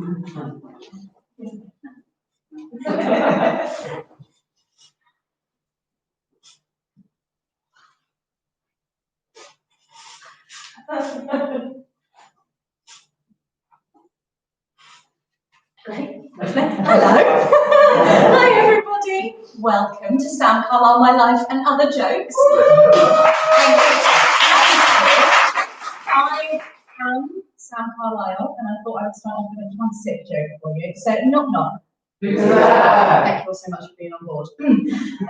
Great. Hello. Hi everybody. Welcome to Sam Carlyle, My Life and Other Jokes. I am Sam Carlyle, and I thought I would start off with a classic joke for you. So, knock knock. Thank you all so much for being on board.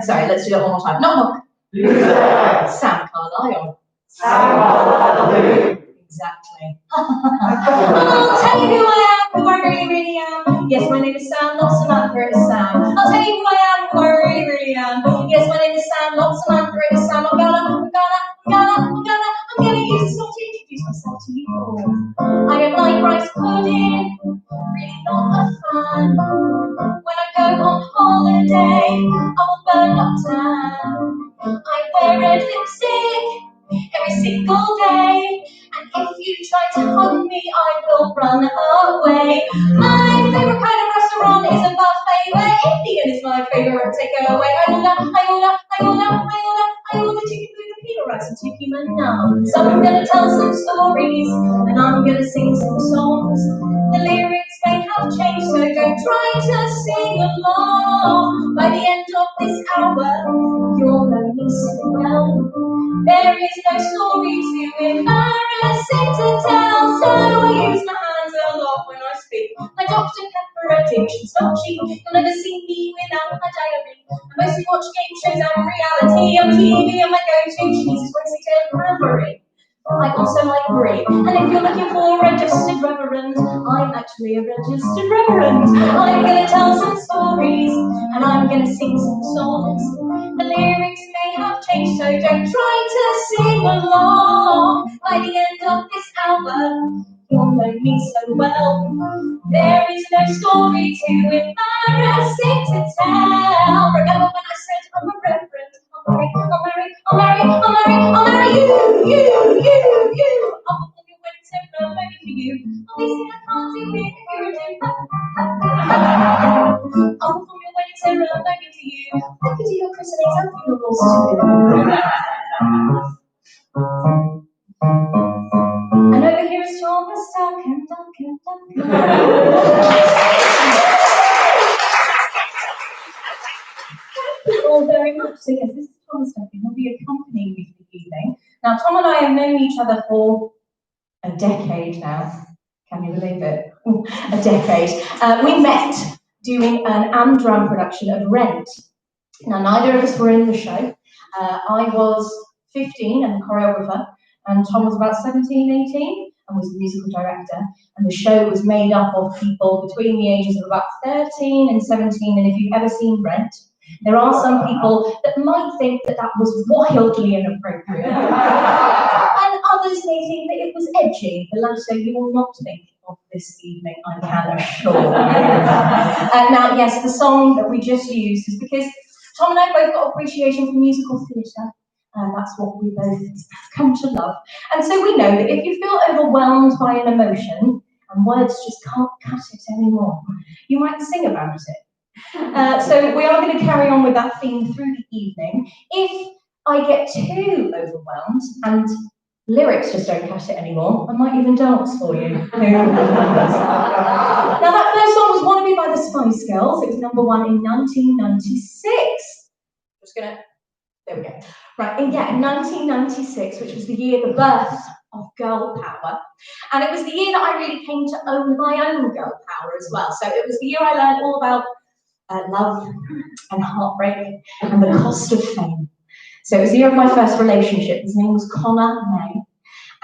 Sorry, let's do that one more time. Knock knock. Sam Carlyle. Exactly. I'll tell you who I am, who I really, really am. Yes, my name is Sam, not Samantha, it's Sam. I'll tell you who I am, who I really, really am. Yes, my name is Sam, not Samantha, it's Sam. I'm gonna use this song to introduce myself to you all. I don't like rice pudding, really not a fan. When I go on holiday, I will burn up town. I wear red lipstick every single day, and if you try to hug me, I will run away. My favourite kind of restaurant is a buffet where Indian is my favourite takeaway. I order chicken Filipino rice and chicken naan. So I'm gonna tell some stories, and I'm gonna sing some songs. The lyrics may have changed, so don't try to sing along. By the end of this hour, you'll know me so well. There is no story too embarrassing to tell, so I use my hands a lot when I speak. My Dr. Pepper addiction's not cheap. You'll never see me without my diary. I mostly watch game shows and reality on TV, and my go-to cheese is Wednesday Tail Cranberry. I also like brie, and if you're looking for a registered reverend, I'm actually a registered reverend. I'm gonna tell some stories, and I'm gonna sing some songs. The lyrics may have changed, so don't try to sing along. By the end of this hour, you'll know me so well. There is no story too embarrassing to tell. Remember when I said I'm a reverend? I'll marry you. I'll perform your wedding ceremony for you. Obviously, I can't do it if you're a dude. I'll perform your wedding ceremony for you. I could do your christenings and funerals too. And over here is Thomas Duncan. Thank you all very much. So yes, this is Thomas Duncan. He'll be accompanying me for the evening. Now, Tom and I have known each other for a decade now. Can you believe it? A decade. We met doing an Amdram production of Rent. Now, neither of us were in the show. I was 15 and the choreographer, and Tom was about 17, 18 and was the musical director. And the show was made up of people between the ages of about 13 and 17. And if you've ever seen Rent, there are some people that might think that that was wildly inappropriate. And others may think that it was edgy. The latter you will not think of this evening, I can assure you. Now, yes, the song that we just used is because Tom and I both got appreciation for musical theatre. That's what we both come to love. And so we know that if you feel overwhelmed by an emotion and words just can't cut it anymore, you might sing about it. So we are going to carry on with that theme through the evening. If I get too overwhelmed and lyrics just don't cut it anymore, I might even dance for you. Now that first song was Wannabe by the Spice Girls. It was #1 in 1996. There we go. Right, in 1996, which was the year, the birth of girl power. And it was the year that I really came to own my own girl power as well. So it was the year I learned all about love and heartbreak and the cost of fame. So it was the year of my first relationship. His name was Connor May.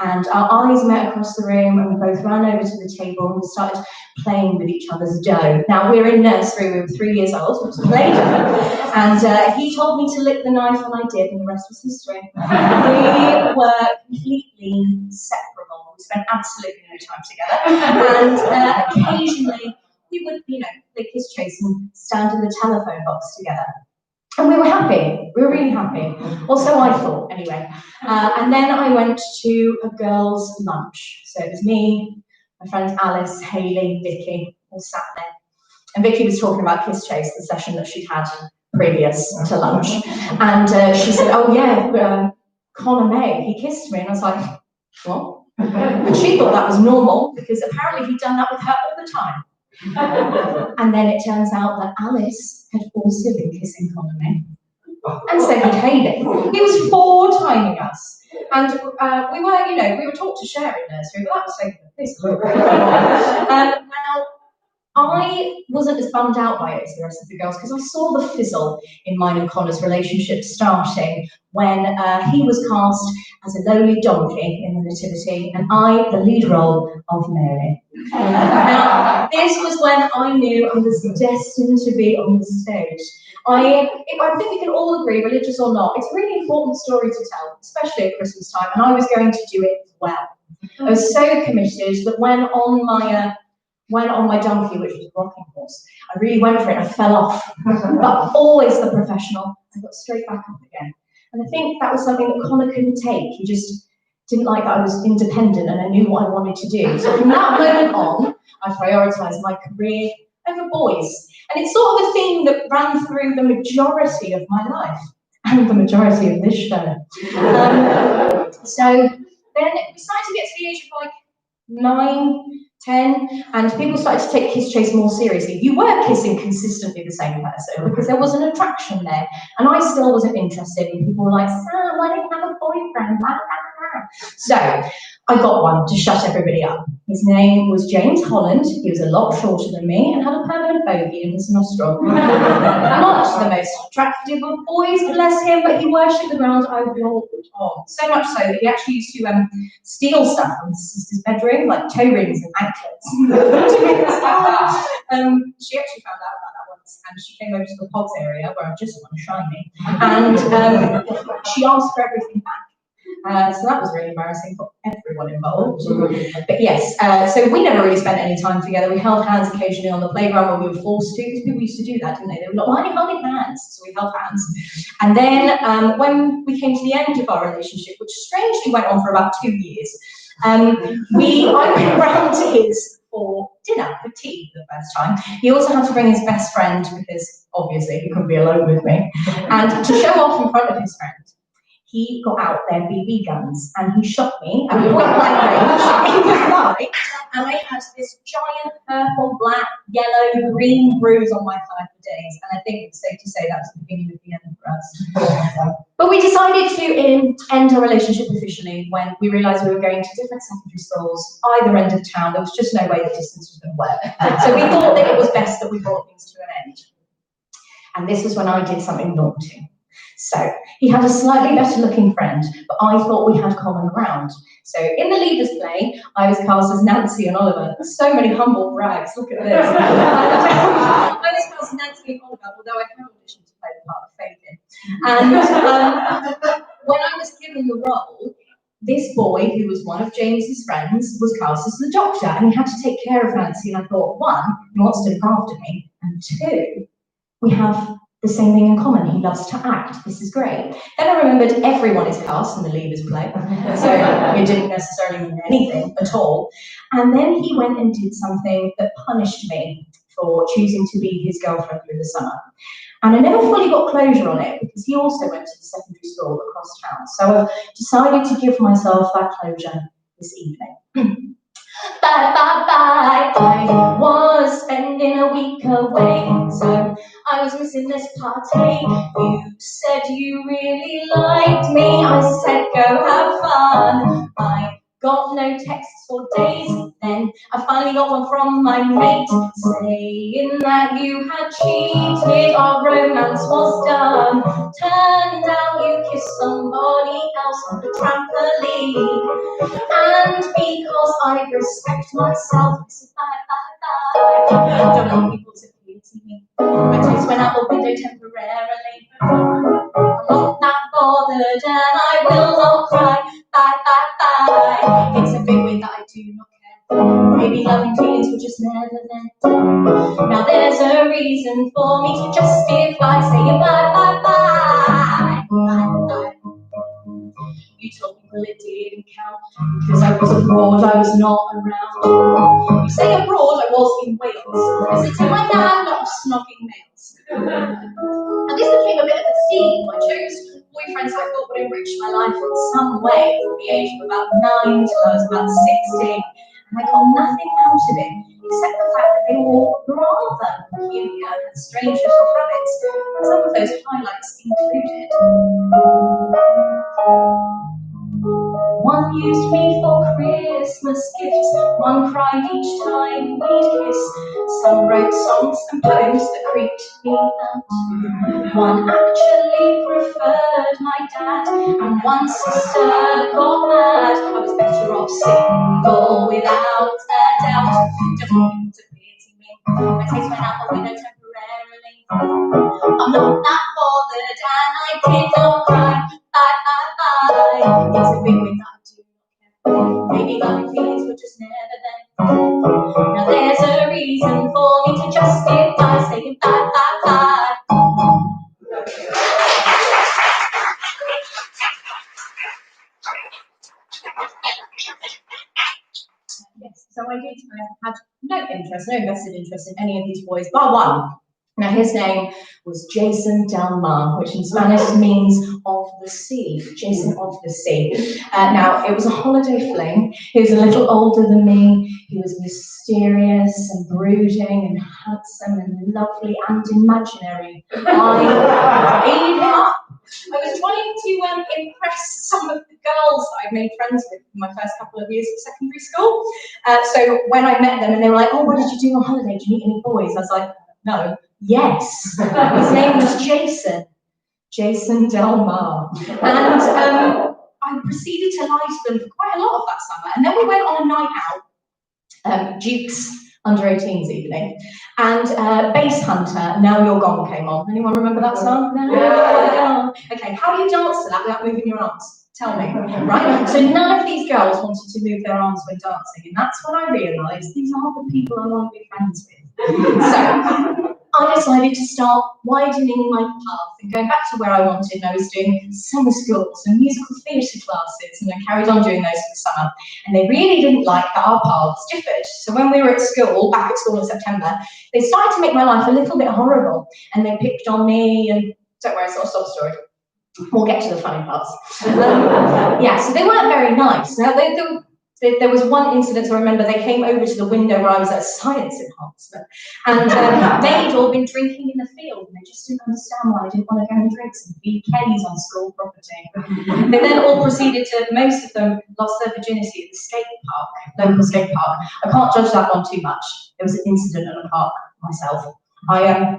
And our eyes met across the room, and we both ran over to the table and we started playing with each other's dough. Now, we were in nursery, we were 3 years old, it was Play-Doh. And he told me to lick the knife, and I did, and the rest was history. We were completely inseparable. We spent absolutely no time together. And occasionally, we would, lick his face and stand in the telephone box together. And we were happy, we were really happy. Or so I thought, anyway. And then I went to a girls' lunch. So it was me, my friends Alice, Hayley, Vicky, all sat there. And Vicky was talking about Kiss Chase, the session that she'd had previous to lunch. And she said, oh yeah, Connor May, he kissed me. And I was like, what? And she thought that was normal because apparently he'd done that with her all the time. And then it turns out that Alice had also been kissing Connor May. And so had Hayley. He was 4-timing us. And we were taught to share in nursery, but that was taken a piss. Now, I wasn't as bummed out by it as the rest of the girls because I saw the fizzle in mine and Connor's relationship starting when he was cast as a lowly donkey in the Nativity and I the lead role of Mary. Now, this was when I knew I was destined to be on the stage. I think we can all agree, religious or not, it's a really important story to tell, especially at Christmas time, and I was going to do it well. I was so committed that when on my donkey, which was a rocking horse, I really went for it and I fell off. But always the professional, I got straight back up again. And I think that was something that Connor couldn't take. He just didn't like that I was independent and I knew what I wanted to do. So from that moment on, I prioritised my career over boys. And it's sort of a theme that ran through the majority of my life and the majority of this show. So then we started to get to the age of like 9, 10, and people started to take Kiss Chase more seriously. You were kissing consistently the same person because there was an attraction there, and I still wasn't interested. And people were like, Sam, why don't you have a boyfriend? Blah, blah, blah. So I got one to shut everybody up. His name was James Holland. He was a lot shorter than me and had a permanent bogey in his nostril. Not the most attractive of boys, bless him, but he worshipped the ground I walked on. So much so that he actually used to steal stuff from his sister's bedroom, like toe rings and anklets. She actually found out about that once, and she came over to the pods area where I just want to shine me, and she asked for everything back. So that was really embarrassing for everyone involved. But yes, so we never really spent any time together. We held hands occasionally on the playground when we were forced to, because people used to do that, didn't they? They were like, why are you holding hands? So we held hands. And then when we came to the end of our relationship, which strangely went on for about 2 years, I went round to his for dinner, for tea the first time. He also had to bring his best friend because obviously he couldn't be alone with me. And to show off in front of his friend, he got out their BB guns and he shot me at point blank range in the thigh, and I had this giant purple, black, yellow, green bruise on my thigh for days. And I think it's safe to say that's the beginning of the end for us. But we decided to end our relationship officially when we realised we were going to different secondary schools, either end of town. There was just no way the distance was going to work. So we thought that it was best that we brought things to an end. And this was when I did something naughty. So he had a slightly better looking friend, but I thought we had common ground. So in the leaders play, I was cast as Nancy and Oliver. So many humble brags, look at this. I was cast as Nancy and Oliver, although I had auditioned to play the part of Fagin. And when I was given the role, this boy, who was one of James's friends, was cast as the doctor, and he had to take care of Nancy. And I thought, 1, he wants to look after me, and 2, we have the same thing in common. He loves to act. This is great. Then I remembered everyone is cast in the leaders play, so it didn't necessarily mean anything at all. And then he went and did something that punished me for choosing to be his girlfriend through the summer. And I never fully got closure on it because he also went to the secondary school across town. So I decided to give myself that closure this evening. Bye, bye, bye. I was spending a week away, so I was missing this party. You said you really liked me. I said go have fun. I got no texts for days. Then I finally got one from my mate saying that you had cheated. Our romance was done. Turned out you kissed somebody else on the trampoline. And because I respect myself, this is bye. Don't want people to pity me. My tears went out the window temporarily. I'm not that bothered and I will not cry. Bye. It's a big way that I do not care. Maybe loving feelings will just never end. Now there's a reason for me to justify saying bye. You told me, well, it didn't count because I was abroad, I was not around. You say abroad, I was in Wales, visiting my nan, not snogging males. And this became a bit of a theme. I chose boyfriends I thought would enrich my life in some way from the age of about 9 till I was about 16. And I got nothing out of it, except the fact that they were rather peculiar and strange little habits. And some of those highlights included: one used me for Christmas gifts, one cried each time we'd kiss, some wrote songs and poems that creeped me out, one actually preferred my dad, and one sister got mad. I was better off single without a doubt. Just wanting to pity me, my taste went out the window temporarily. I'm not that bothered and I did not cry. Bye. It's a big win that I do not care. Maybe my feelings were just never there. Now there's a reason for me to justify saying bye. Yes, so I did have no vested interest in any of these boys, bar one. Now his name was Jason Del Mar, which in Spanish means of the sea, Jason of the sea. Now it was a holiday fling. He was a little older than me. He was mysterious and brooding and handsome and lovely and imaginary. I ate him up. I was trying to impress some of the girls that I'd made friends with in my first couple of years of secondary school. So when I met them and they were like, oh, what did you do on holiday? Did you meet any boys? I was like, no. Yes. His name was Jason Del Mar. And I proceeded to lie to them for quite a lot of that summer. And then we went on a night out, Duke's under 18s evening, and Bass Hunter, Now You're Gone came on. Anyone remember that song? No. Okay, how do you dance to that without moving your arms? Tell me, right? So none of these girls wanted to move their arms when dancing, and that's when I realised these are the people I want to be friends with. So I decided to start widening my path and going back to where I wanted. I was doing summer schools and musical theatre classes, and I carried on doing those for the summer. And they really didn't like that our paths differed. So when we were at school, back at school in September, they started to make my life a little bit horrible, and they picked on me, and don't worry, it's not a sob story. We'll get to the funny parts. Yeah, so they weren't very nice. Now, there was one incident I remember. They came over to the window where I was at a science enhancement, and they'd all been drinking in the field, and they just didn't understand why I didn't want to go and drink some BKs on school property. They then all proceeded to, most of them lost their virginity at the skate park, local skate park. I can't judge that one too much. There was an incident at a park myself. I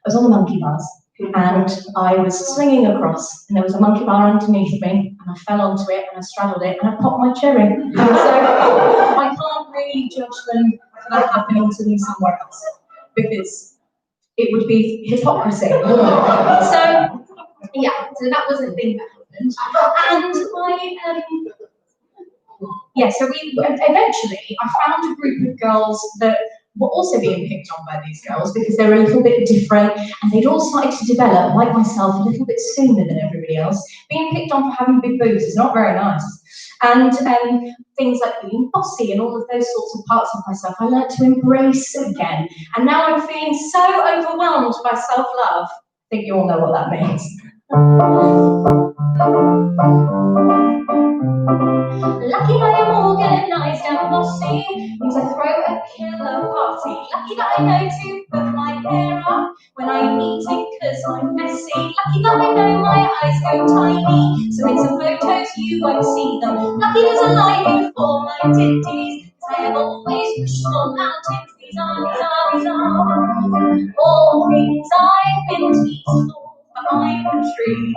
was on the monkey bars, and I was swinging across, and there was a monkey bar underneath me, and I fell onto it, and I straddled it, and I popped my cherry. So I can't really judge them for that happening to me somewhere else, because it would be hypocrisy. So yeah, so that was a thing that happened, and so we eventually I found a group of girls that were also being picked on by these girls because they were a little bit different, and they'd all started to develop, like myself, a little bit sooner than everybody else. Being picked on for having big boobs is not very nice. And things like being bossy and all of those sorts of parts of myself, I learned to embrace again. And now I'm feeling so overwhelmed by self-love. I think you all know what that means. Lucky I am organised and bossy, to throw a killer party. Lucky that I know to put my hair up when I'm eating because I'm messy. Lucky that I know my eyes go tiny, so in some photos you won't see them. Lucky there's a line before my titties, because I have always pushed for mountains. These are all things I've been taught behind the tree,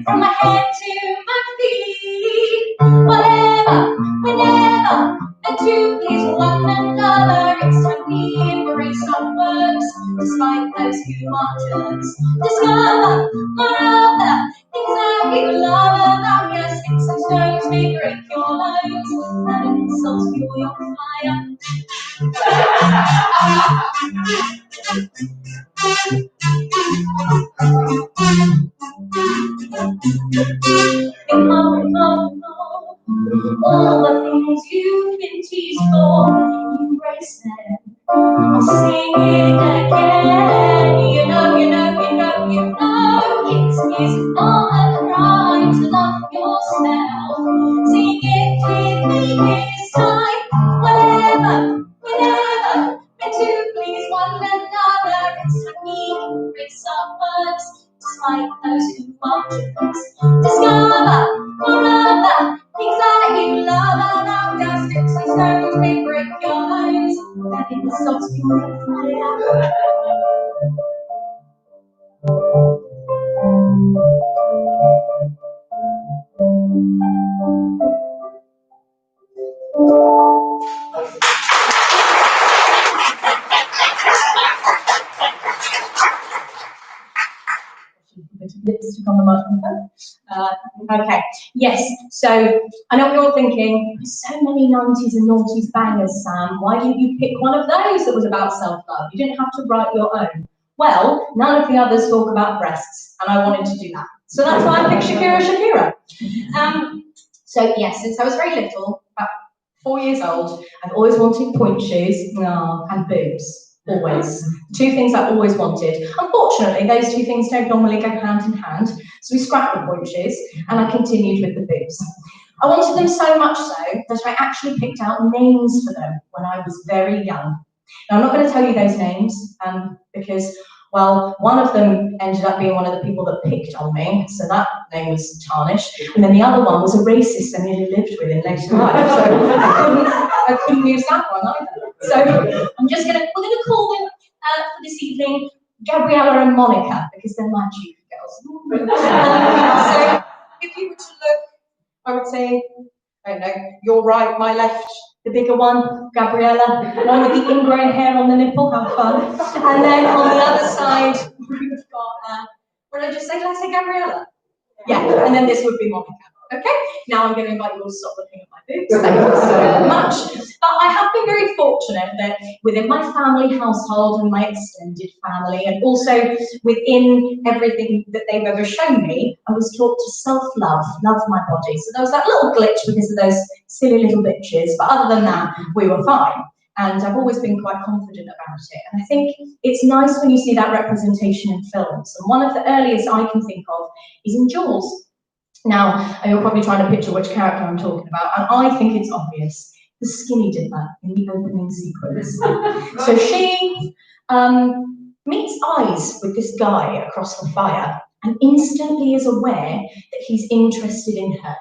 from my head to my feet. Whatever, whenever, the two please one another. It's time we embrace our works, despite those who are jerks. Discover more of the things that we love about your sticks and stones may break your bones, and insult you, your fire. In public, all the things you've been teased for, embrace them. I'll sing it again. You know, it is not a crime to love yourself. Sing it with me this time, whenever, meant to please one another. It's a neat race of words, despite those who are jerks. Discover forever things that you love, and after sticks and stones may break your bones. That in the socks you may fire. Lipstick on the microphone. Okay, yes, so I know what you're thinking, there's so many 90s and noughties bangers, Sam, why didn't you pick one of those that was about self-love? You didn't have to write your own. Well, none of the others talk about breasts, and I wanted to do that. So that's why I picked Shakira. So yes, since I was very little, about 4 years old, I've always wanted point shoes and boobs. Always. Two things I always wanted. Unfortunately, those two things don't normally go hand in hand, so we scrapped the point shoes and I continued with the boobs. I wanted them so much so that I actually picked out names for them when I was very young. Now, I'm not going to tell you those names because, well, one of them ended up being one of the people that picked on me, so that name was tarnished, and then the other one was a racist I nearly lived with in later life, so I couldn't use that one either. So we're gonna call them for this evening Gabriella and Monica, because they're my chief girls. So if you were to look, I would say, I don't know, your right, my left, the bigger one, Gabriella, one with the ingrown hair on the nipple, how fun. And then on the other side, we've got, what did I just say? Did I say Gabriella? Yeah, and then this would be Monica. Okay, now I'm going to invite you all to stop looking at my boobs. Thank you so much. But I have been very fortunate that within my family household and my extended family, and also within everything that they've ever shown me, I was taught to self-love, love my body. So there was that little glitch because of those silly little bitches, but other than that, we were fine. And I've always been quite confident about it. And I think it's nice when you see that representation in films. And one of the earliest I can think of is in Jaws. Now, you're probably trying to picture which character I'm talking about, and I think it's obvious. The skinny dipper in the opening sequence. So she meets eyes with this guy across the fire and instantly is aware that he's interested in her.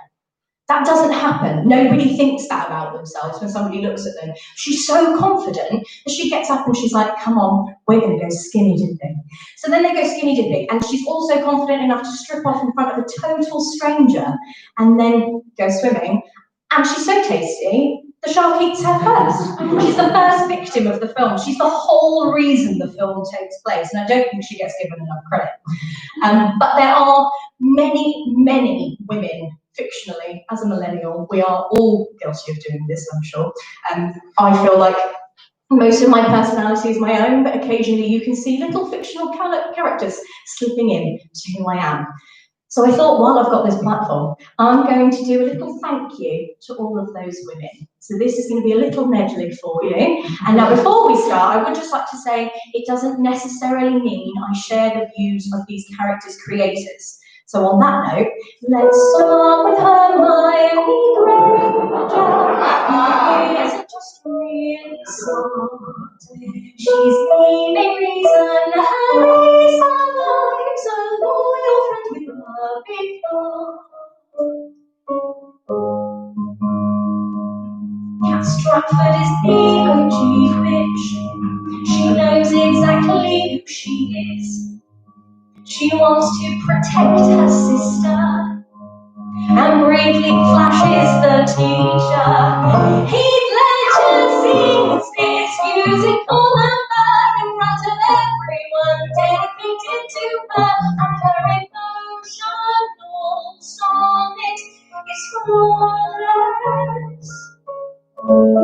That doesn't happen. Nobody thinks that about themselves when somebody looks at them. She's so confident that she gets up and she's like, come on, we're going to go skinny dipping. So then they go skinny dipping, and she's also confident enough to strip off in front of a total stranger and then go swimming. And she's so tasty, the shark eats her first. She's the first victim of the film. She's the whole reason the film takes place, and I don't think she gets given enough credit. But there are many, many women, fictionally, as a millennial, we are all guilty of doing this, I'm sure. I feel like most of my personality is my own, but occasionally you can see little fictional characters slipping in to who I am. So I thought, while I've got this platform, I'm going to do a little thank you to all of those women. So this is going to be a little medley for you. And now before we start, I would just like to say it doesn't necessarily mean I share the views of these characters' creators. So on that note, let's start with Hermione Granger. Isn't just really smart. She's leaving reason, Harry's lives, a loyal friend with a big heart. Cat Stratford is the OG bitch. She knows exactly who she is. She wants to protect her sister and bravely flashes the teacher. He'd Ledger sings this musical number in front of everyone, dedicated to her, and her emotional sonnet is flawless. Thank you.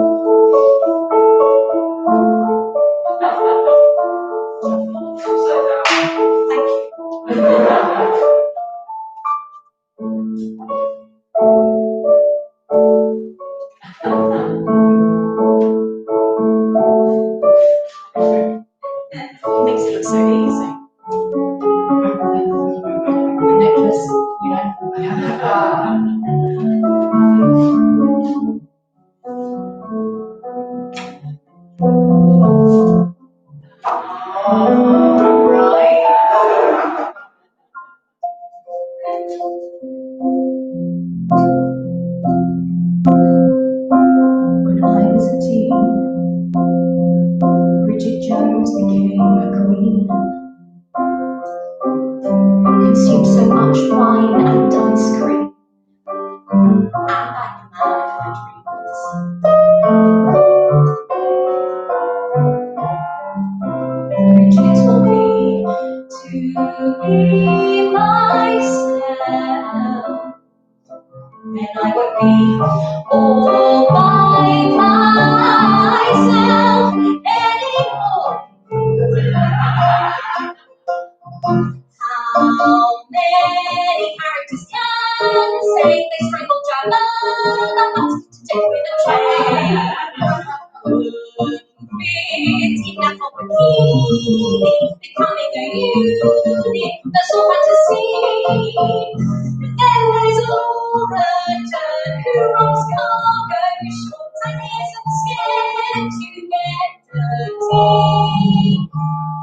then I won't be all by myself anymore. How many characters can say they strangled Jabba to death with a chain? It's enough of a king becoming a unit, that's all fantasy. But then there's Laura who runs cargo, short and isn't scared to get dirty.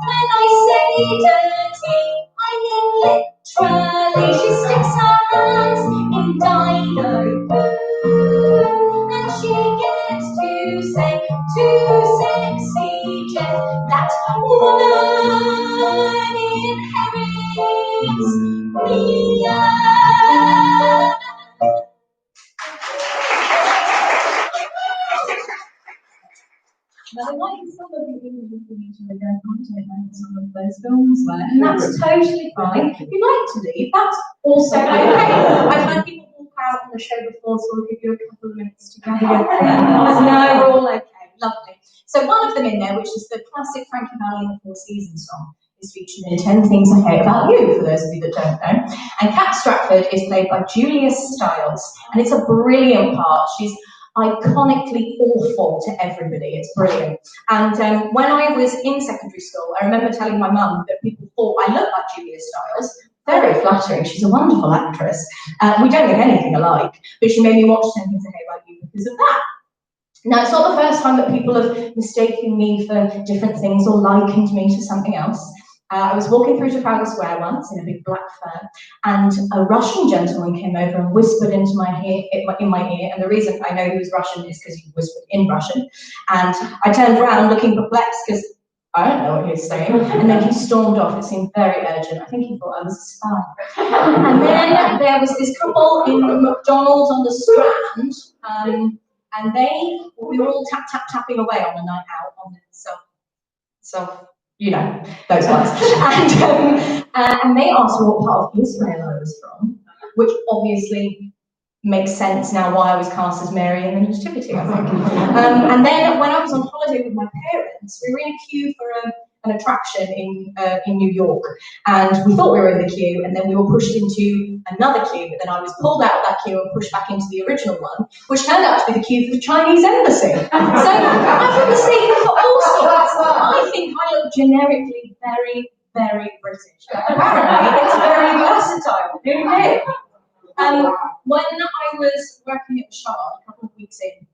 When I say dirty, I mean literally. She sticks her hands in dino poo, and she gets to say to sexy Jeff that woman inherits me. Now, there might be some of the images from each other going on to it, and some of those films were, and that's totally fine. If you'd like to leave, that's also okay. I've had people walk out on the show before, so I'll give you a couple of minutes to gather your things. No, we're all okay. Lovely. So one of them in there, which is the classic Frankie Valli and the Four Seasons song, is featured in 10 Things I Hate About You, for those of you that don't know. And Cat Stratford is played by Julia Stiles, and it's a brilliant part. She's iconically awful to everybody. It's brilliant. And when I was in secondary school, I remember telling my mum that people thought I looked like Julia Stiles. Very flattering. She's a wonderful actress. We don't look anything alike, but she made me watch 10 Things I Hate About You because of that. Now, it's not the first time that people have mistaken me for different things or likened me to something else. I was walking through Trafalgar Square once in a big black fur, and a Russian gentleman came over and whispered into my ear, and the reason I know he was Russian is because he whispered in Russian, and I turned around looking perplexed because I don't know what he was saying, and then he stormed off. It seemed very urgent. I think he thought I was a spy. And then there was this couple in McDonald's on the Strand, and we were all tapping away on a night out on the you know, those ones. And they asked me what part of Israel I was from, which obviously makes sense now why I was cast as Mary in the Nativity, I think. And then when I was on holiday with my parents, we were in a queue for an attraction in New York, and we thought we were in the queue, and then we were pushed into another queue, but then I was pulled out of that queue and pushed back into the original one, which turned out to be the queue for the Chinese embassy. So I've been mistaken for all sorts. I think I look generically very, very British. Apparently, it's very versatile. Who knew? When I was working at the Shard a couple of weeks in,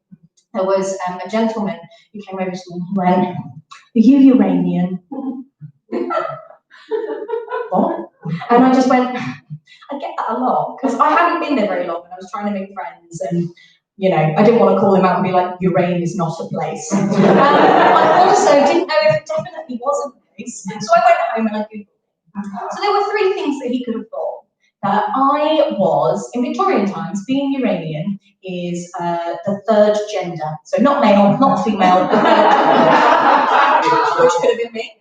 there was a gentleman who came over to me and he went, "Are you Uranian?" What? And I just went, I get that a lot, because I hadn't been there very long and I was trying to make friends, and you know, I didn't want to call him out and be like, Urane is not a place. I also didn't know if it definitely was a place, so I went home and I Googled it. So there were three things that he could have thought. I was, in Victorian times, being Uranian is the third gender. So not male, not female, which could have been me.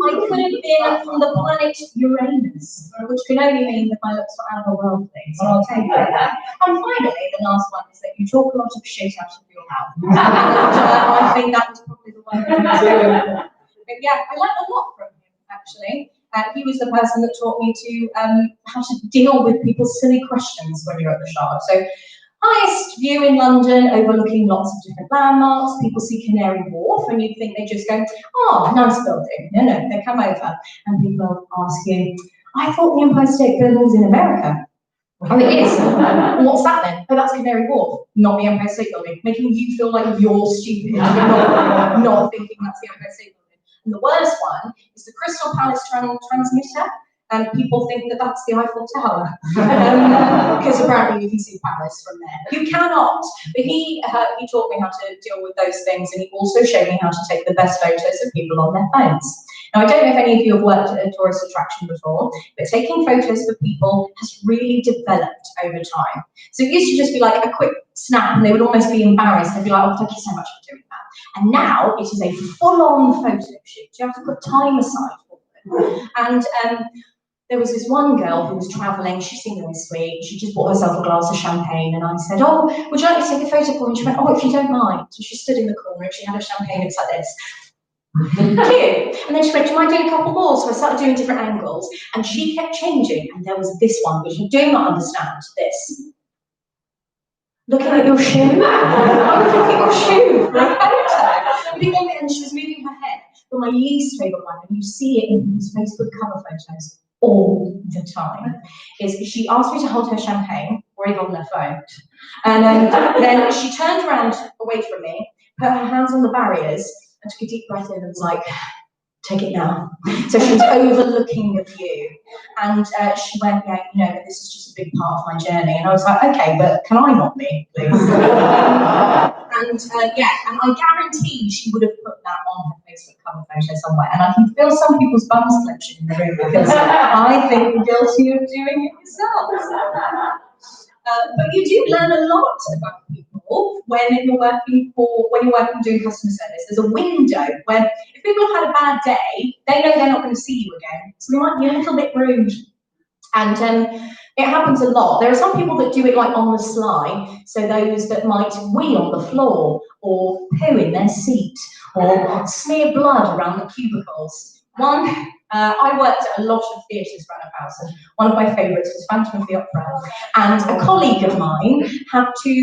I could have been from the planet Uranus, which can only mean that my looks are out of the world thing, so I'll take that. And finally, the last one is that you talk a lot of shit out of your mouth. I think that was probably the one. But yeah, I learned a lot from him, actually. He was the person that taught me to how to deal with people's silly questions when you're at the Shard. So, highest view in London, overlooking lots of different landmarks. People see Canary Wharf, and you think they just go, "Oh, nice building." No, they come over, and people ask you, "I thought the Empire State Building was in America." "Oh, it is." "What's that then?" "Oh, that's Canary Wharf, not the Empire State Building," making you feel like you're stupid, not thinking that's the Empire State Building. And the worst one is the Crystal Palace transmitter. People think that that's the Eiffel Tower, because apparently you can see Paris from there. You cannot. But he taught me how to deal with those things, and he also showed me how to take the best photos of people on their phones. Now, I don't know if any of you have worked at a tourist attraction before, but taking photos of people has really developed over time. So it used to just be like a quick snap, and they would almost be embarrassed. They'd be like, "Oh, thank you so much for doing that." And now it is a full-on photo shoot. You have to put time aside for it. And there was this one girl who was travelling, she seemed really sweet, she just bought herself a glass of champagne, and I said, oh, would you like to take a photo for me? And she went, oh, if you don't mind. So she stood in the corner and she had a champagne, it's like this. Cute. And then she went, do you mind doing a couple more? So I started doing different angles, and she kept changing, and there was this one, which you do not understand, this. Looking at your shoe? I was looking at your shoe for a photo. And she was moving her head. But my least favourite one, and you see it in people's Facebook cover photos all the time, is she asked me to hold her champagne, already holding her phone, and then she turned around away from me, put her hands on the barriers, and took a deep breath in and was like, take it now. So she was overlooking the view, and she went, yeah, you know, this is just a big part of my journey. And I was like, okay, but can I not be, please? And I guarantee she would have put that on her Facebook cover photo somewhere. And I can feel some people's bums clenching in the room because I think you're guilty of doing it yourselves. But you do learn a lot about people when you're working doing customer service. There's a window where if people have had a bad day, they know they're not going to see you again. So we might be a little bit rude. And it happens a lot. There are some people that do it like on the sly, so those that might wee on the floor, or poo in their seat, or smear blood around the cubicles. I worked at a lot of theatres around the house, and one of my favourites was Phantom of the Opera. And a colleague of mine had to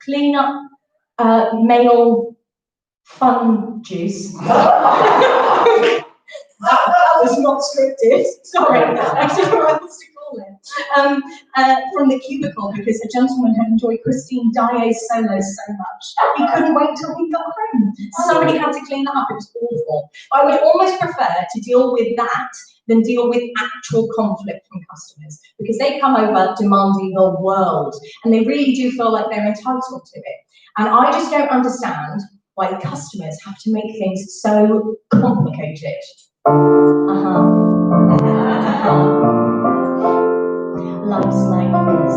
clean up male fun juice. That was not scripted. Sorry, I don't know what else to call it. From the cubicle, because a gentleman had enjoyed Christine Daae's solos so much, he couldn't wait till he got home. Somebody had to clean that up. It was awful. I would almost prefer to deal with that than deal with actual conflict from customers, because they come over demanding the world, and they really do feel like they're entitled to it. And I just don't understand why customers have to make things so complicated. Life's like this.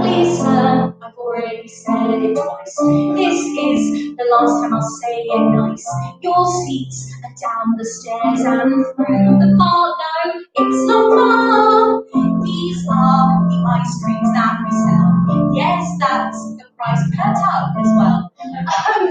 Please, sir, I've already said it twice. This is the last time I'll say it nice. Your seats are down the stairs and through the bar. No, it's not far. These are the ice creams that we sell. Yes, that's the price per tub as well.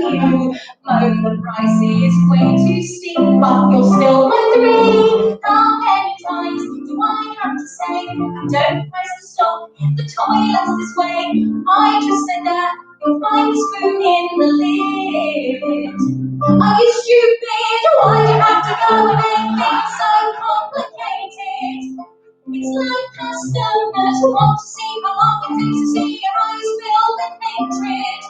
You moan the price is way too steep, but you're still wondering how many times do I have to say, don't press the stop, the toilet's this way. I just said that, you'll find the spoon in the lid. Are you stupid? Why do you have to go and make things so complicated? It's like customers who want to see how long it takes to see your eyes fill with hatred.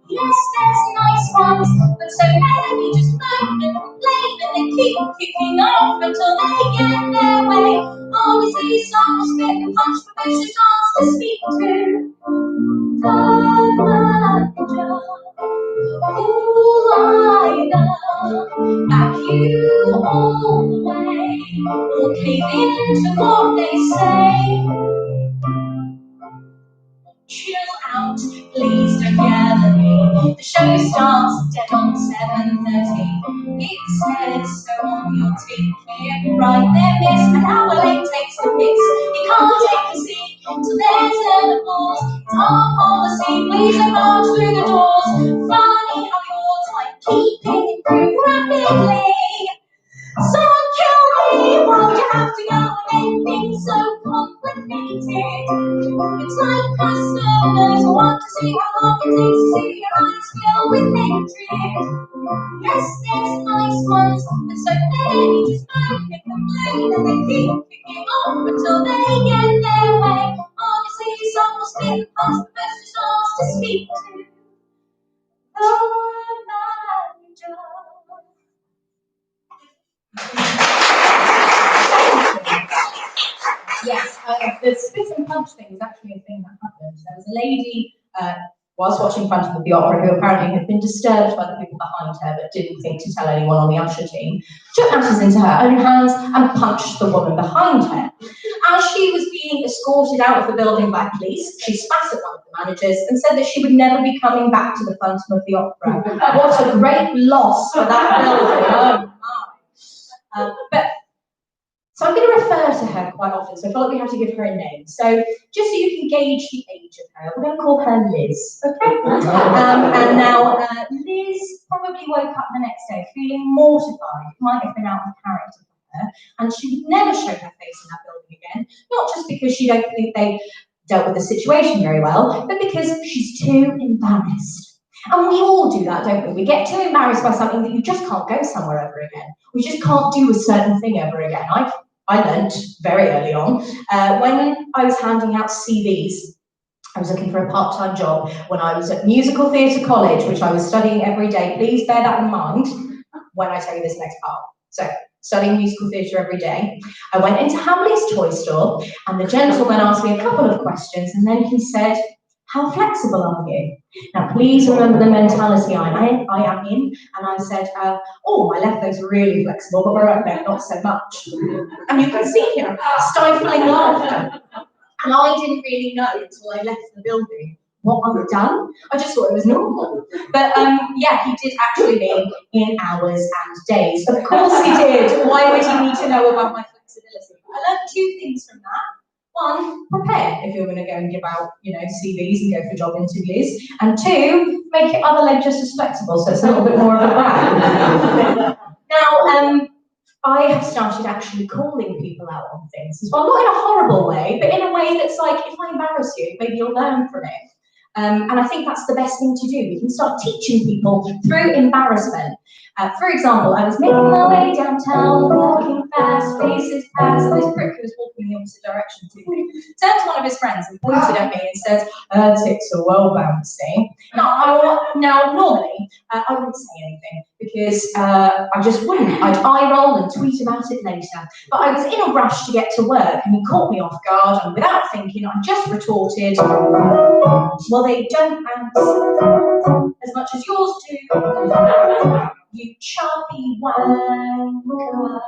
Yes, there's nice ones, but so many just moan and complain, and they keep kicking off until they get their way. Honestly, some will spit and punch for vicious arms to speak to. The manager, who either back you all the way, or cave into what they say. Chill out, please don't yell at me. The show starts dead on 7:30. It says so on your ticket. Right there, miss, an hour late takes the piss. You can't take a seat till there's an applause. It's our policy, please don't march through the doors. Funny how your time keeping through rapidly. Someone kill me, why you have to go and make things so complicated? It's like customers who want to see how long it takes to see your eyes fill with hatred. Yes, there's nice ones, but so many just moan and complain, and they keep kicking off until they get their way. Honestly, some will spit past the best results to speak to. The manager. Yes, the spit and punch thing is actually a thing that happened. There was a lady, whilst watching Phantom of the Opera, who apparently had been disturbed by the people behind her but didn't think to tell anyone on the usher team, took matters into her own hands and punched the woman behind her. As she was being escorted out of the building by police, she spat at one of the managers and said that she would never be coming back to the Phantom of the Opera. What a great loss for that building. Oh my. But So I'm going to refer to her quite often, so I feel like we have to give her a name. So just so you can gauge the age of her, we're going to call her Liz, okay? And now Liz probably woke up the next day feeling mortified. It might have been out of character for her, and she would never show her face in that building again, not just because she don't think they dealt with the situation very well, but because she's too embarrassed. And we all do that, don't we? We get too embarrassed by something that you just can't go somewhere ever again. We just can't do a certain thing ever again. I learned very early on, when I was handing out CVs, I was looking for a part-time job when I was at Musical Theatre College, which I was studying every day. Please bear that in mind when I tell you this next part. So, studying musical theatre every day. I went into Hamley's toy store, and the gentleman asked me a couple of questions, and then he said, "How flexible are you?" Now, please remember the mentality I am in. And I said, "Oh, my left leg's really flexible, but my right leg not so much." And you can see him stifling laughter. And I didn't really know until I left the building what I'd done. I just thought it was normal. But yeah, he did actually mean in hours and days. Of course he did. Why would he need to know about my flexibility? I learned two things from that. One, prepare if you're going to go and give out, CVs and go for job interviews. And two, make your other leg just as flexible, so it's a little bit more of a brag. Now, I have started actually calling people out on things as well, not in a horrible way, but in a way that's like, if I embarrass you, maybe you'll learn from it. And I think that's the best thing to do. We can start teaching people through embarrassment. For example, I was making my way downtown, walking fast, faces past, and this prick who was walking in the opposite direction to me turned to one of his friends and pointed at me and said, "Tits are well bouncing." Now, normally, I wouldn't say anything because I just wouldn't. I'd eye roll and tweet about it later. But I was in a rush to get to work, and he caught me off guard, and without thinking, I just retorted, "Well, they don't bounce as much as yours do, you chubby wanker."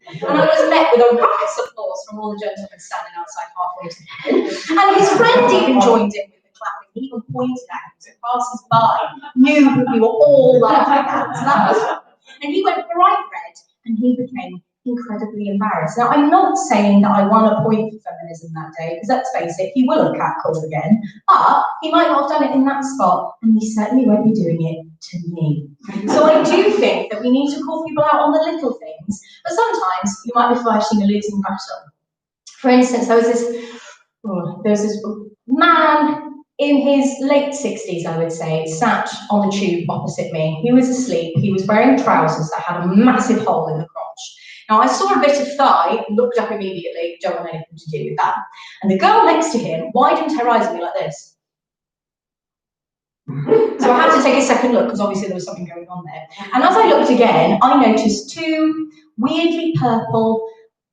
And I was met with a raucous applause from all the gentlemen standing outside halfway to the end. And his friend even joined in with the clapping. He even pointed at him so passers-by knew that we were all laughing at. So that was fun. And he went bright red, and he became incredibly embarrassed. Now, I'm not saying that I won a point for feminism that day, because let's face it, he will have catcalled again, but he might not have done it in that spot, and he certainly won't be doing it to me. So I do think that we need to call people out on the little things, but sometimes you might be fighting a losing battle. For instance, there was this man in his late 60s, I would say, sat on the tube opposite me. He was asleep. He was wearing trousers that had a massive hole in the crotch. Now, I saw a bit of thigh, looked up immediately, don't want anything to do with that. And the girl next to him widened her eyes at me like this. So I had to take a second look, because obviously there was something going on there. And as I looked again, I noticed two weirdly purple,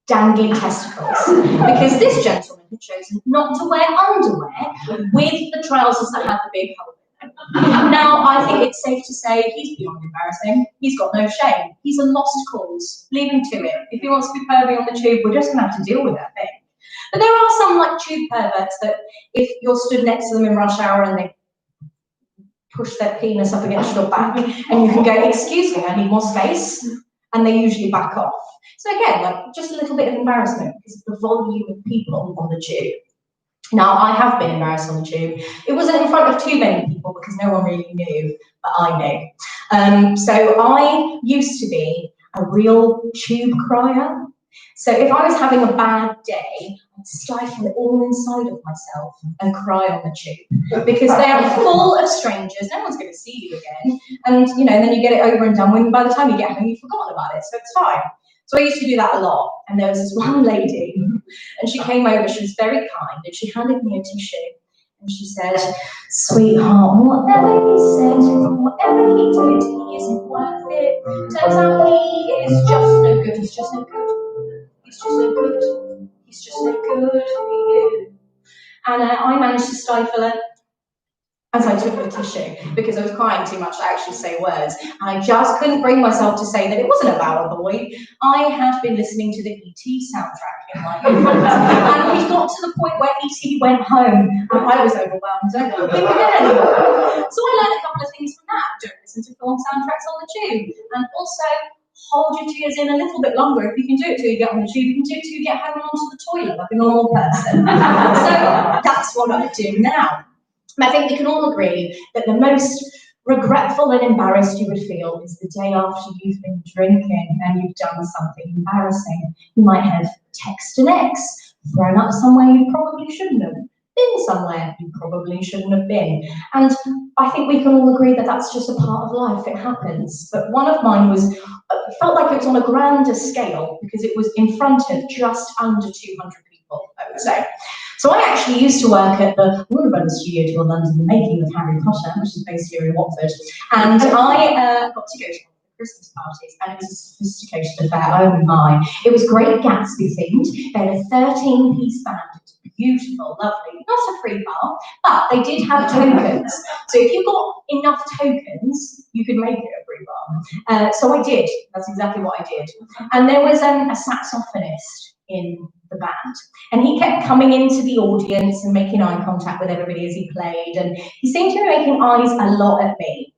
dangly testicles, because this gentleman had chosen not to wear underwear with the trousers that had the big hole in them. Now, I think it's safe to say he's beyond embarrassing. He's got no shame. He's a lost cause. Leave him to it. If he wants to be pervy on the tube, we're just going to have to deal with that thing. But there are some like tube perverts that if you're stood next to them in rush hour and they push their penis up against your back and you can go, "Excuse me, I need more space," and they usually back off. So again, like just a little bit of embarrassment because of the volume of people on the tube. Now, I have been embarrassed on the tube. It wasn't in front of too many people because no one really knew, but I knew. So I used to be a real tube crier. So if I was having a bad day, I'd stifle it all inside of myself and cry on the tube because they are full of strangers. No one's going to see you again, and then you get it over and done with. And by the time you get home, you've forgotten about it, so it's fine. So I used to do that a lot. And there was this one lady, and she came over. She was very kind, and she handed me a tissue. And she said, "Sweetheart, whatever he said, whatever he did, he isn't worth it. Turns out he is just no good. He's just no good. He's just no good. He's just no good for you." And I managed to stifle it as I took the tissue because I was crying too much to actually say words. And I just couldn't bring myself to say that it wasn't about a boy. I had been listening to the E.T. soundtrack in my earphones. And we got to the point where E.T. went home and I was overwhelmed. I don't think of it anymore. So I learned a couple of things from that. Don't listen to film soundtracks on the tube. And also, hold your tears in a little bit longer. If you can do it till you get on the tube, you can do it till you get home and onto the toilet like a normal person. So that's what I do now. And I think we can all agree that the most regretful and embarrassed you would feel is the day after you've been drinking and you've done something embarrassing. You might have texted an ex, thrown up somewhere you probably shouldn't have, been somewhere you probably shouldn't have been. And I think we can all agree that that's just a part of life, it happens. But one of mine felt like it was on a grander scale because it was in front of just under 200 people, I would say. So I actually used to work at the Warner Brothers studio tour London, the making of Harry Potter, which is based here in Watford. And I got to go to Christmas parties, and it was a sophisticated affair, oh my. It was Great Gatsby themed. They had a 13-piece band. It was beautiful, lovely. Not a free bar, but they did have tokens. So if you got enough tokens, you could make it a free bar. So I did. That's exactly what I did. And there was a saxophonist in the band, and he kept coming into the audience and making eye contact with everybody as he played, and he seemed to be making eyes a lot at me.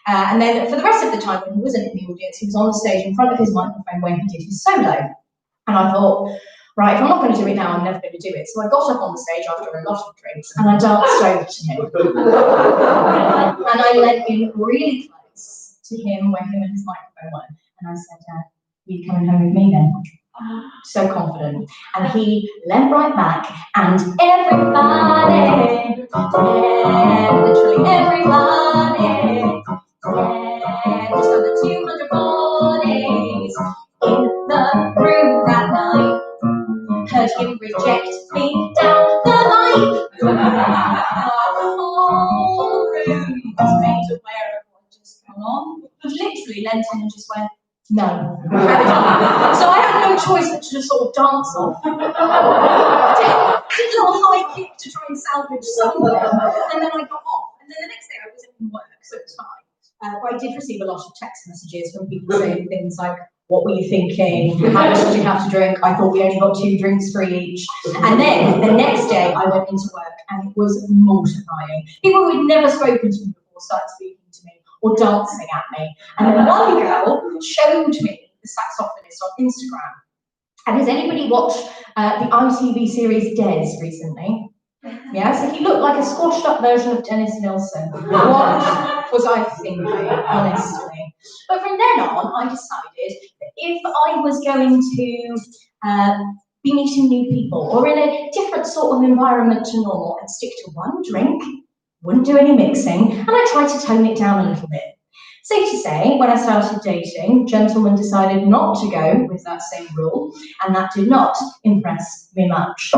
And then for the rest of the time when he wasn't in the audience, he was on the stage in front of his microphone where he did his solo. And I thought, right, if I'm not going to do it now, I'm never going to do it. So I got up on the stage after a lot of drinks and I danced over to him. And I leant in really close to him where him and his microphone were. And I said, you coming home with me then? So confident. And he leant right back and everybody, literally everybody, just under 200 bodies in the room that night heard him reject me down the line. The whole room was made aware of what had just gone on. He literally leant in and just went, no. So I had no choice but to just sort of dance off. Did a little high kick to try and salvage somewhere, and then I got off. And then the next day I wasn't in work, so it was fine. But I did receive a lot of text messages from people saying things like, what were you thinking? How much did you have to drink? I thought we only got 2 drinks for each. And then the next day I went into work and it was mortifying. People who had never spoken to me before started speaking to me or dancing at me. And then one girl showed me the saxophonist on Instagram. And has anybody watched the ITV series Des recently? Yeah, so he looked like a squashed up version of Dennis Nilsson. What was I thinking, honestly? But from then on, I decided that if I was going to be meeting new people or in a different sort of environment to normal, I'd stick to one drink, wouldn't do any mixing, and I tried to tone it down a little bit. Safe to say, when I started dating, gentlemen decided not to go with that same rule, and that did not impress me much.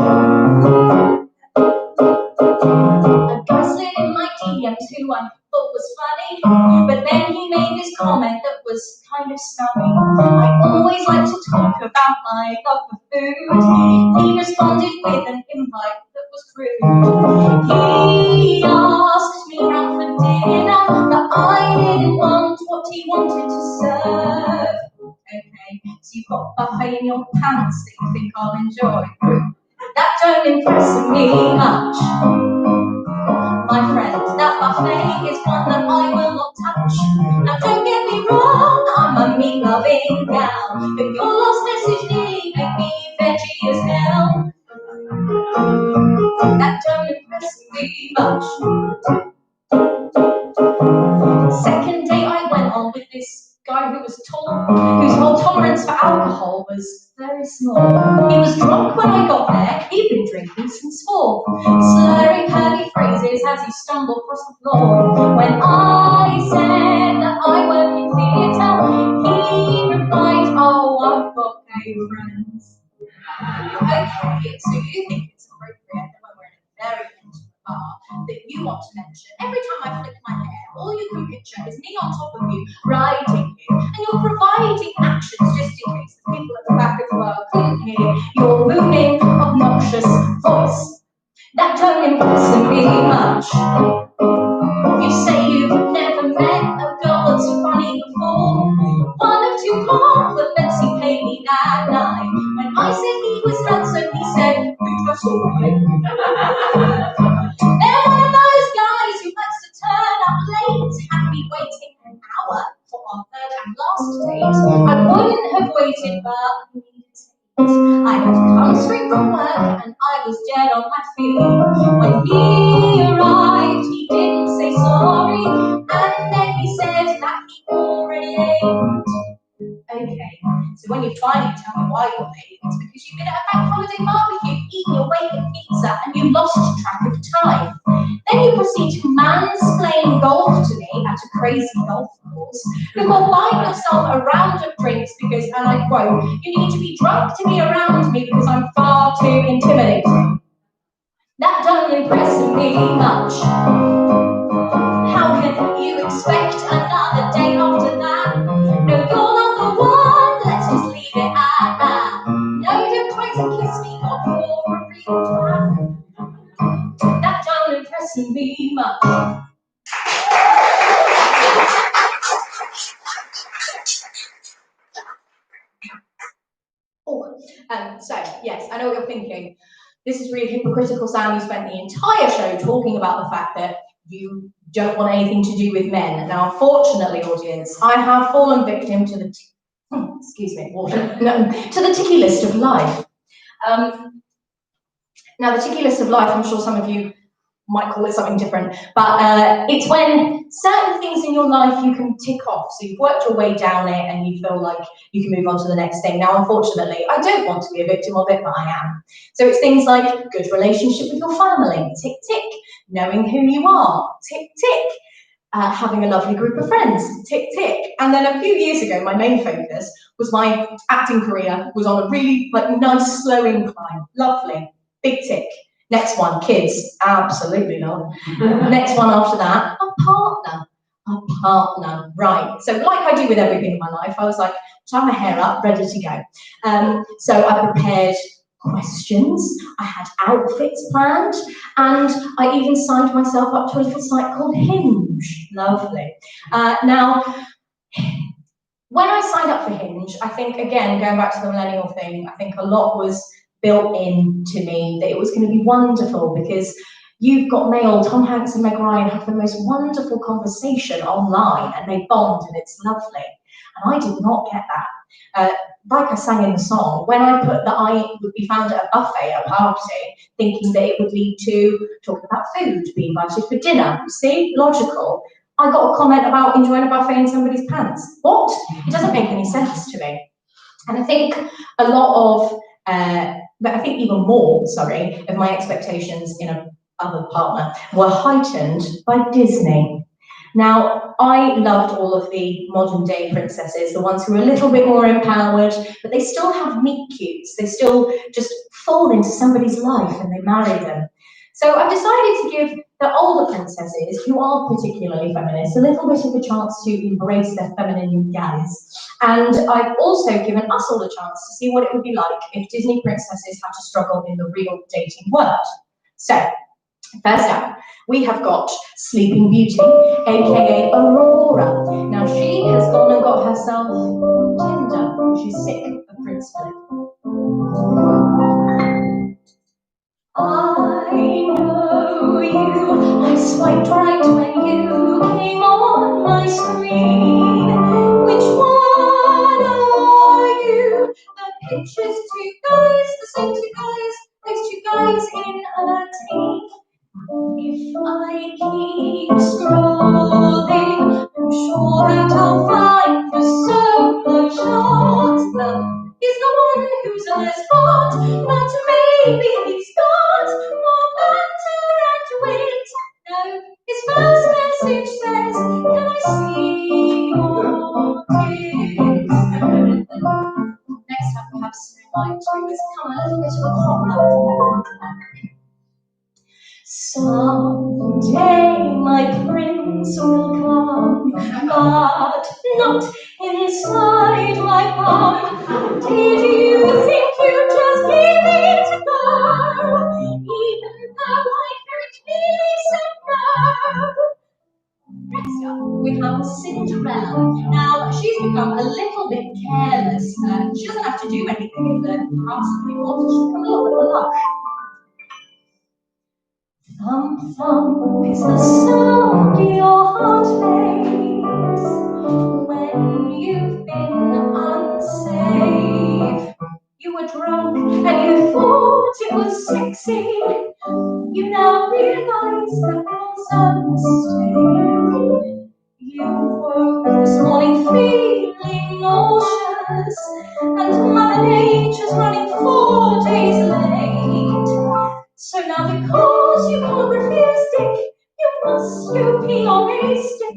A guy slid in my DMs who I thought was funny, but then he made this comment that was kind of scummy. I always like to talk about my love for food. He responded with an invite that was crude. He asked me out for dinner, but I didn't want what he wanted to serve. Okay, so you've got buffet in your pants that you think I'll enjoy. That don't impress me much, my friend. That buffet is one that I will not touch. Now don't get me wrong, I'm a meat-loving gal, but your last message nearly made me veggie as hell. That don't impress me much. Second date I went on with this guy who was tall, whose whole tolerance for alcohol was very small. He was drunk when I got there, he'd been drinking since 4. Slurring curly phrases as he stumbled across the floor. When I said that I work in theatre, he replied, oh, I've got gay friends. Okay, so you think it's appropriate that when we're in a very intimate bar that you want to mention, every time I flick my hair, all you can picture is me on top of you, riding you, and you're providing actions just in case the people at the back of the bar couldn't hear your booming, obnoxious voice. That don't impress me much. You say you've never met a girl that's funny before. One of 2 compliments he paid me that night. When I said he was handsome, he said, that's all right. They're one of those guys who likes to turn up late and be waiting an hour for our 3rd and last date. I waited, but I needed to eat. I had come straight from work and I was dead on my feet. When he arrived, he didn't say sorry, and then he said that he already ate. Okay, so when you've tried it, tell me why you're late. It's because you've been at a bank holiday barbecue, eating your weight in pizza, and you lost track of time. Then you proceed to mansplain golf to me at a crazy golf course, before buying yourself a round of drinks because, and I quote, you need to be drunk to be around me because I'm far too intimidating. That doesn't impress me much. How can you expect another day after that? No, you're not the one, let's just leave it at that. No, don't try to kiss me, God, you're a real twat. That don't impress me much. So, yes, I know what you're thinking. This is really hypocritical, Sam. You spent the entire show talking about the fact that you don't want anything to do with men. Now, unfortunately, audience, I have fallen victim to the excuse me, water. No, to the ticky list of life. Now, the ticky list of life, I'm sure some of you might call it something different, but it's when certain things in your life you can tick off. So you've worked your way down it and you feel like you can move on to the next thing. Now, unfortunately, I don't want to be a victim of it, but I am. So it's things like good relationship with your family, tick, tick, knowing who you are, tick, tick, having a lovely group of friends, tick, tick. And then a few years ago, my main focus was my acting career was on a really nice, slow incline, lovely, big tick. Next one, kids, absolutely not. Next one after that, a partner, right. So like I do with everything in my life, I was like, tie my hair up, ready to go. So I prepared questions, I had outfits planned, and I even signed myself up to a little site called Hinge. Lovely. Now, when I signed up for Hinge, I think, again, going back to the millennial thing, I think a lot was built into me that it was going to be wonderful because you've got male Tom Hanks and Meg Ryan have the most wonderful conversation online and they bond and it's lovely. And I did not get that. Like I sang in the song, when I put that I would be found at a buffet at a party, thinking that it would lead to talking about food, be invited for dinner. See, logical. I got a comment about enjoying a buffet in somebody's pants. What? It doesn't make any sense to me. And I think a lot of but I think even more, of my expectations in a other partner were heightened by Disney. Now, I loved all of the modern day princesses, the ones who are a little bit more empowered, but they still have meet cutes. They still just fall into somebody's life and they marry them. So I've decided to give the older princesses, who are particularly feminist, a little bit of a chance to embrace their feminine gaze. And I've also given us all a chance to see what it would be like if Disney princesses had to struggle in the real dating world. So, first up, we have got Sleeping Beauty, aka Aurora. Now, she has gone and got herself on Tinder. She's sick of Prince Philip. I know you, I swiped right when you came on my screen. Which one are you? The pictures, two guys, the same two guys, those two guys in a team. If I keep scrolling, I'm sure that I'll find the solo shot. He's the one who's on the spot, not maybe he's got more banter and wit. No, his first message says, can I see your tits? Next up we have Snow White, who has come a little bit of a pop-up. Someday my prince will come, but not inside my palm. Did you think you'd just give it a go? Even though I very clearly said no. Next up, we have Cinderella. Now, she's become a little bit careless. She doesn't have to do anything in the castle anymore, so she's become a little bit of a lush. Thump, thump is the sound your heart makes when you've been unsafe. mistake. You woke this morning feeling nauseous, and Mother Nature's running 4 days late. So now because you can't refuse Dick, you must go pee on a stick.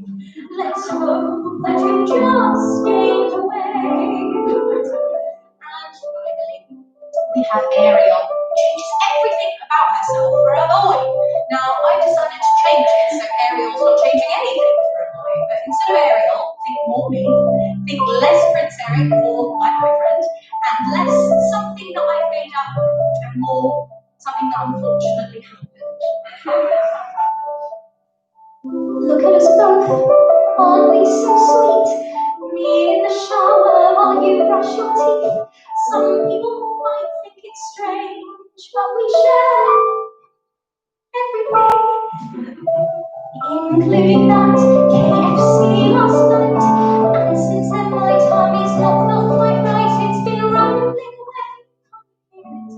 Let's hope that you just gained weight. And finally, we have Ariel, who changes everything about herself for a boy. Now, I decided to change it so Ariel's not changing anything for a boy. But instead of Ariel, think more me, think less Prince Eric or my boyfriend, and less something that I've made up, and more something that unfortunately happened. Look at us both, aren't we so sweet? Me in the shower while you brush your teeth. Some people might think it's strange, but we share everything, including that KFC last night. And since then my tummy's not felt quite right. It's been rumbling away, can't hear it,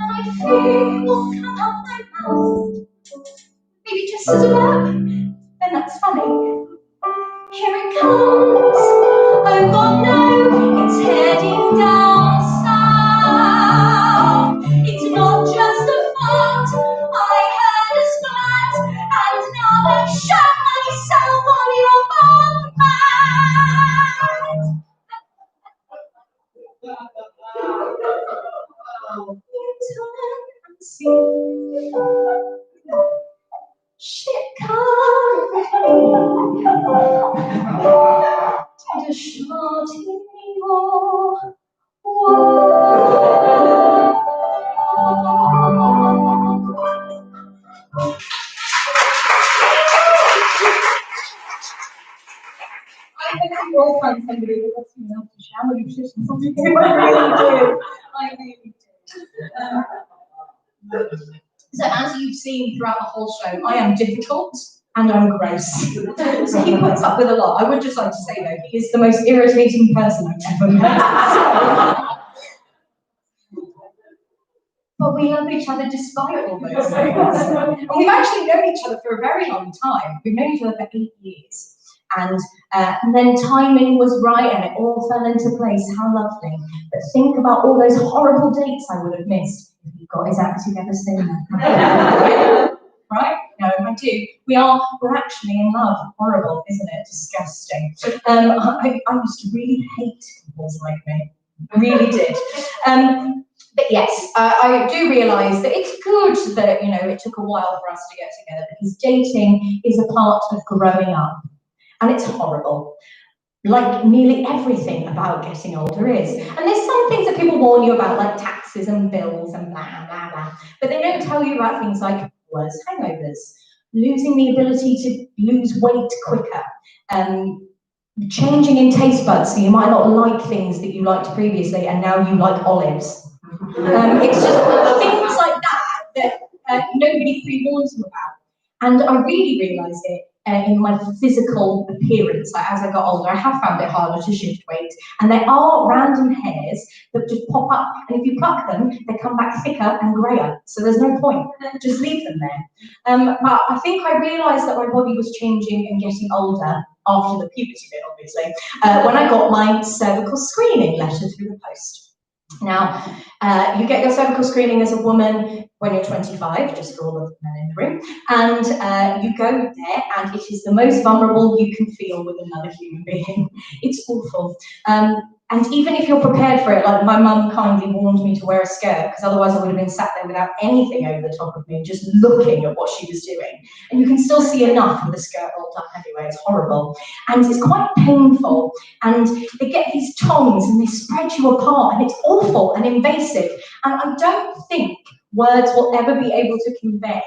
and I feel what's come out my mouth. Maybe just as a verb, then that's funny. Here it comes. Oh God, no, it's heading down south. It's not just a fart. I heard a splat, and now I've shot myself on your butt. You turn and see. Shit coming. Take a shot in your world. I think we all find somebody who lets me out to shower nutrition. I really do. I really do. So as you've seen throughout the whole show, I am difficult and I'm gross. So he puts up with a lot. I would just like to say though, he is the most irritating person I've ever met. But we love each other despite all those things. And we've actually known each other for a very long time. We've known each other for 8 years. And then timing was right and it all fell into place. How lovely. But think about all those horrible dates I would have missed if he got his act together sooner. Right? No, I do. We're actually in love. Horrible, isn't it? Disgusting. I used to really hate couples like me. I really did. But yes, I do realise that it's good that, you know, it took a while for us to get together because dating is a part of growing up. And it's horrible, like nearly everything about getting older is. And there's some things that people warn you about, like taxes and bills and blah, blah, blah. But they don't tell you about things like worse hangovers, losing the ability to lose weight quicker, changing in taste buds, so you might not like things that you liked previously and now you like olives. It's just things like that nobody pre-warns you about. And I really realised it in my physical appearance. Like, as I got older, I have found it harder to shift weight. And there are random hairs that just pop up, and if you pluck them, they come back thicker and greyer. So there's no point. Just leave them there. But I think I realised that my body was changing and getting older after the puberty bit, obviously, when I got my cervical screening letter through the post. Now, you get your cervical screening as a woman when you're 25, just for all of the men in the room, and you go there, and it is the most vulnerable you can feel with another human being. It's awful. And even if you're prepared for it, like my mum kindly warned me to wear a skirt, because otherwise I would have been sat there without anything over the top of me, just looking at what she was doing. And you can still see enough of the skirt rolled up anyway, it's horrible. And it's quite painful, and they get these tongs and they spread you apart, and it's awful and invasive. And I don't think words will ever be able to convey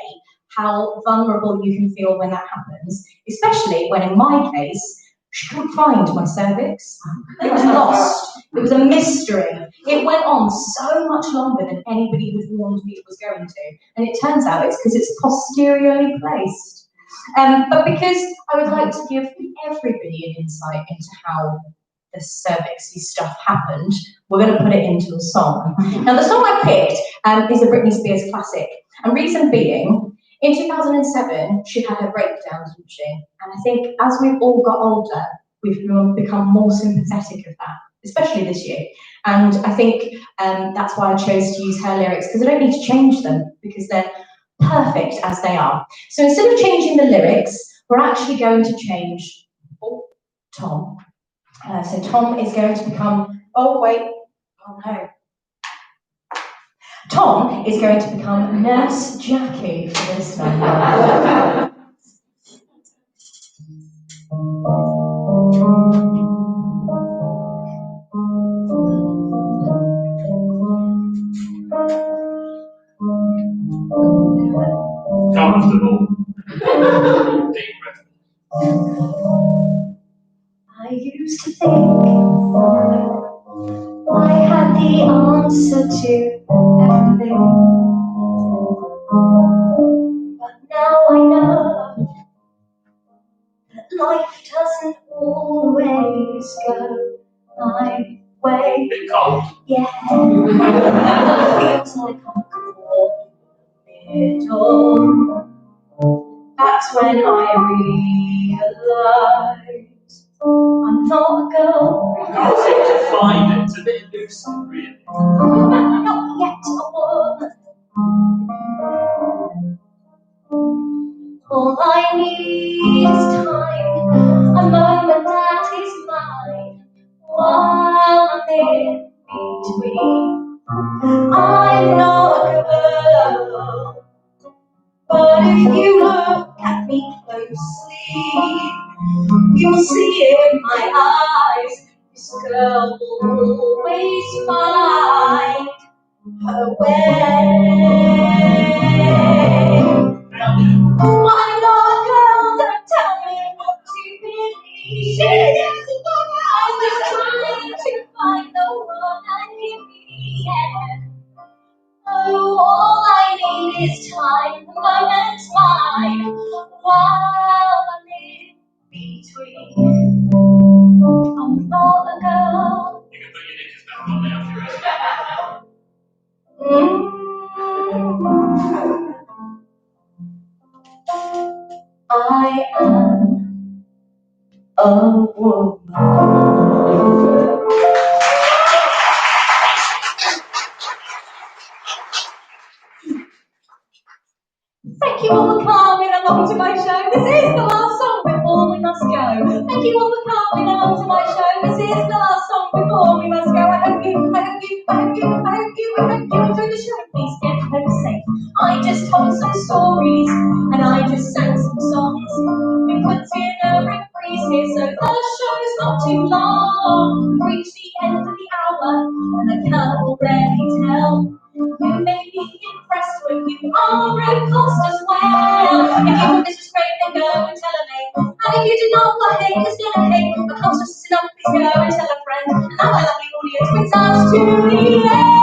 how vulnerable you can feel when that happens, especially when, in my case, she couldn't find my cervix. It was lost. It was a mystery. It went on so much longer than anybody had warned me it was going to. And it turns out it's because it's posteriorly placed. But because I would like to give everybody an insight into how the cervixy stuff happened, we're going to put it into a song. Now, the song I picked is a Britney Spears classic. And reason being In 2007, she had her breakdown, didn't she? And I think as we've all got older, we've become more sympathetic of that, especially this year. And I think that's why I chose to use her lyrics, because I don't need to change them, because they're perfect as they are. So instead of changing the lyrics, we're actually going to change Tom. So Tom is going to become, oh no. Tom is going to become Nurse Jackie for this number. Comfortable. Deep breath. I used to think I had the answer to everything, but now I know that life doesn't always go my way. Bit cold. Yeah, feels like I'm caught in the middle. That's when I realised I'm not a girl. You seem to find it a bit elusive, really. Not yet a woman. All I need is time, a moment that is mine, while I'm in between. I'm not a girl, but if you look at me closely, you'll see in my eyes, this girl will always find her way. I'm not a girl, don't tell me what to believe. I'm just trying to find the one I need. Yeah. Oh, all I need is time, the moment's mine, while I'm in between. I'm not a girl. You can put your knickers back on now if you're ready. I am a woman. Thank you all for coming along to my show. This is the last song before we must go. Thank you all for coming along to my show. This is the last song before we must go. I hope you enjoy the show. Please get home safe. I just told some stories and I just sang some songs. We put in a reprise here so the show's not too long. We reached the end of the hour and I can already tell. You may be impressed when you are repulsed as well. If you thought this was great, then go and tell a mate. And if you did not, well, hey, it's gonna hate. But conscious enough, please go and tell a friend. And now my lovely audience brings us to the end.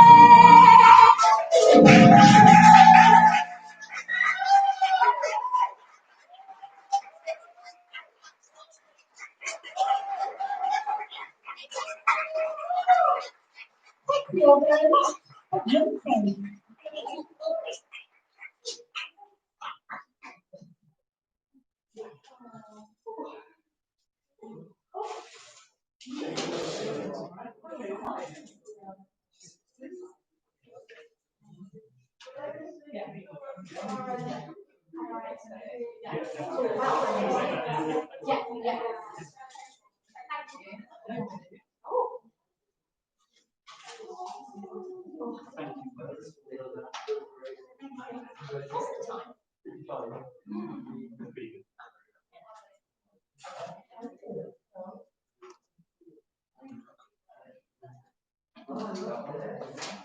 Thank you all very much. Thank you.